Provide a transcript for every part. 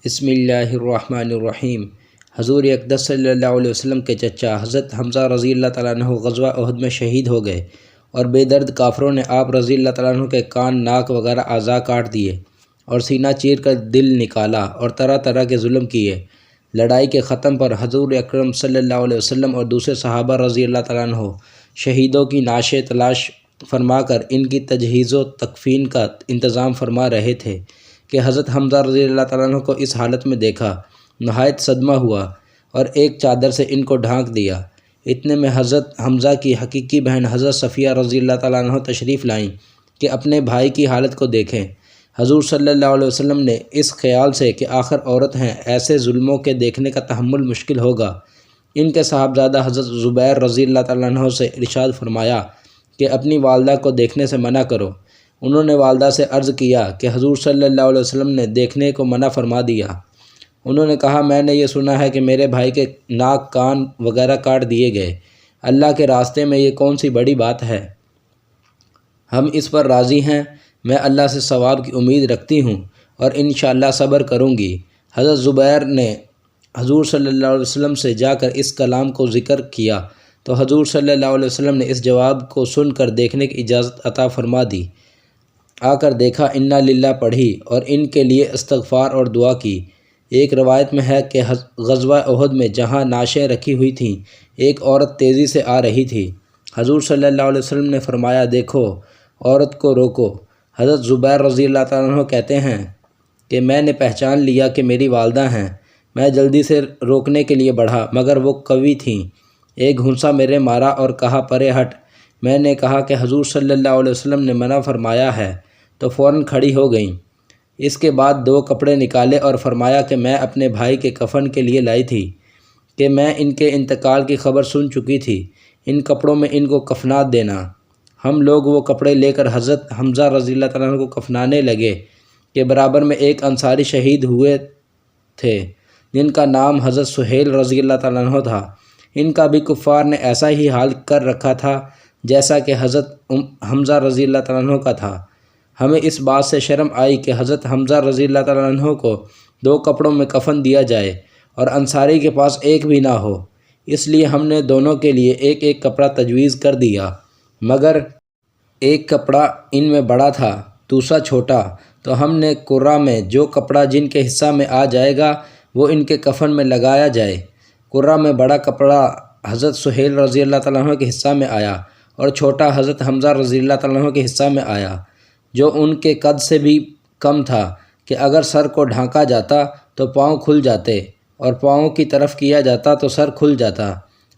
بسم اللہ الرحمن الرحیم۔ حضور اقدس صلی اللہ علیہ وسلم کے چچا حضرت حمزہ رضی اللہ تعالیٰ عنہ غزوہ احد میں شہید ہو گئے اور بے درد کافروں نے آپ رضی اللہ تعالیٰ عنہ کے کان، ناک وغیرہ اعضاء کاٹ دیے اور سینہ چیر کر دل نکالا اور طرح طرح کے ظلم کیے۔ لڑائی کے ختم پر حضور اکرم صلی اللہ علیہ وسلم اور دوسرے صحابہ رضی اللہ تعالیٰ عنہ شہیدوں کی نعشیں تلاش فرما کر ان کی تجہیز و تکفین کا انتظام فرما رہے تھے کہ حضرت حمزہ رضی اللہ تعالیٰ عنہ کو اس حالت میں دیکھا۔ نہایت صدمہ ہوا اور ایک چادر سے ان کو ڈھانک دیا۔ اتنے میں حضرت حمزہ کی حقیقی بہن حضرت صفیہ رضی اللہ تعالیٰ عنہ تشریف لائیں کہ اپنے بھائی کی حالت کو دیکھیں۔ حضور صلی اللہ علیہ وسلم نے اس خیال سے کہ آخر عورت ہیں، ایسے ظلموں کے دیکھنے کا تحمل مشکل ہوگا، ان کے صاحبزادہ حضرت زبیر رضی اللہ تعالیٰ عنہ سے ارشاد فرمایا کہ اپنی والدہ کو دیکھنے سے منع کرو۔ انہوں نے والدہ سے عرض کیا کہ حضور صلی اللہ علیہ وسلم نے دیکھنے کو منع فرما دیا۔ انہوں نے کہا، میں نے یہ سنا ہے کہ میرے بھائی کے ناک، کان وغیرہ کاٹ دیے گئے۔ اللہ کے راستے میں یہ کون سی بڑی بات ہے؟ ہم اس پر راضی ہیں۔ میں اللہ سے ثواب کی امید رکھتی ہوں اور انشاءاللہ صبر کروں گی۔ حضرت زبیر نے حضور صلی اللہ علیہ وسلم سے جا کر اس کلام کو ذکر کیا تو حضور صلی اللہ علیہ وسلم نے اس جواب کو سن کر دیکھنے کی اجازت عطا فرما دی۔ آ کر دیکھا، انا للہ پڑھی اور ان کے لیے استغفار اور دعا کی۔ ایک روایت میں ہے کہ غزوہ احد میں جہاں نعشیں رکھی ہوئی تھیں، ایک عورت تیزی سے آ رہی تھی۔ حضور صلی اللہ علیہ وسلم نے فرمایا، دیکھو، عورت کو روکو۔ حضرت زبیر رضی اللہ تعالیٰ عنہ کہتے ہیں کہ میں نے پہچان لیا کہ میری والدہ ہیں۔ میں جلدی سے روکنے کے لیے بڑھا مگر وہ قوی تھیں۔ ایک گھونسا میرے مارا اور کہا، پرے ہٹ۔ میں نے کہا کہ حضور صلی اللہ علیہ وسلم نے منع فرمایا ہے، تو فوراً کھڑی ہو گئیں۔ اس کے بعد 2 کپڑے نکالے اور فرمایا کہ میں اپنے بھائی کے کفن کے لیے لائی تھی کہ میں ان کے انتقال کی خبر سن چکی تھی۔ ان کپڑوں میں ان کو کفنات دینا۔ ہم لوگ وہ کپڑے لے کر حضرت حمزہ رضی اللہ تعالیٰ عنہ کو کفنانے لگے کہ برابر میں ایک انصاری شہید ہوئے تھے جن کا نام حضرت سہیل رضی اللہ تعالیٰ عنہ تھا۔ ان کا بھی کفار نے ایسا ہی حال کر رکھا تھا جیسا کہ حضرت حمزہ رضی اللہ تعالیٰ عنہ کا تھا۔ ہمیں اس بات سے شرم آئی کہ حضرت حمزہ رضی اللہ تعالیٰ عنہ کو 2 کپڑوں میں کفن دیا جائے اور انصاری کے پاس ایک بھی نہ ہو، اس لیے ہم نے دونوں کے لیے ایک ایک کپڑا تجویز کر دیا، مگر ایک کپڑا ان میں بڑا تھا، دوسرا چھوٹا، تو ہم نے قرہ میں جو کپڑا جن کے حصہ میں آ جائے گا وہ ان کے کفن میں لگایا جائے۔ قرہ میں بڑا کپڑا حضرت سہیل رضی اللہ تعالیٰ عنہ کے حصہ میں آیا اور چھوٹا حضرت حمزہ رضی اللہ تعالیٰ عنہ کے حصہ میں آیا، جو ان کے قد سے بھی کم تھا کہ اگر سر کو ڈھانکا جاتا تو پاؤں کھل جاتے اور پاؤں کی طرف کیا جاتا تو سر کھل جاتا۔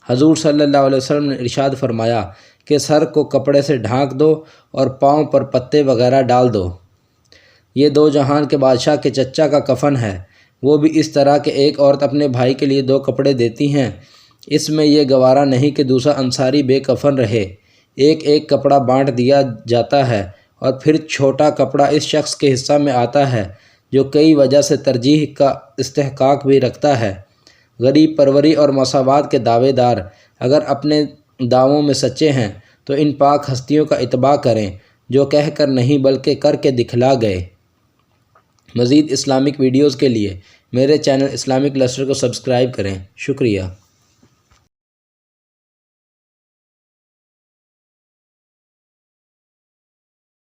حضور صلی اللہ علیہ وسلم نے ارشاد فرمایا کہ سر کو کپڑے سے ڈھانک دو اور پاؤں پر پتے وغیرہ ڈال دو۔ یہ 2 جہان کے بادشاہ کے چچا کا کفن ہے۔ وہ بھی اس طرح کہ ایک عورت اپنے بھائی کے لیے 2 کپڑے دیتی ہیں، اس میں یہ گوارا نہیں کہ دوسرا انصاری بے کفن رہے۔ ایک ایک کپڑا بانٹ دیا جاتا ہے اور پھر چھوٹا کپڑا اس شخص کے حصہ میں آتا ہے جو کئی وجہ سے ترجیح کا استحقاق بھی رکھتا ہے۔ غریب پروری اور مساوات کے دعوے دار اگر اپنے دعووں میں سچے ہیں تو ان پاک ہستیوں کا اتباع کریں جو کہہ کر نہیں بلکہ کر کے دکھلا گئے۔ مزید اسلامک ویڈیوز کے لیے میرے چینل اسلامک لسٹر کو سبسکرائب کریں۔ شکریہ۔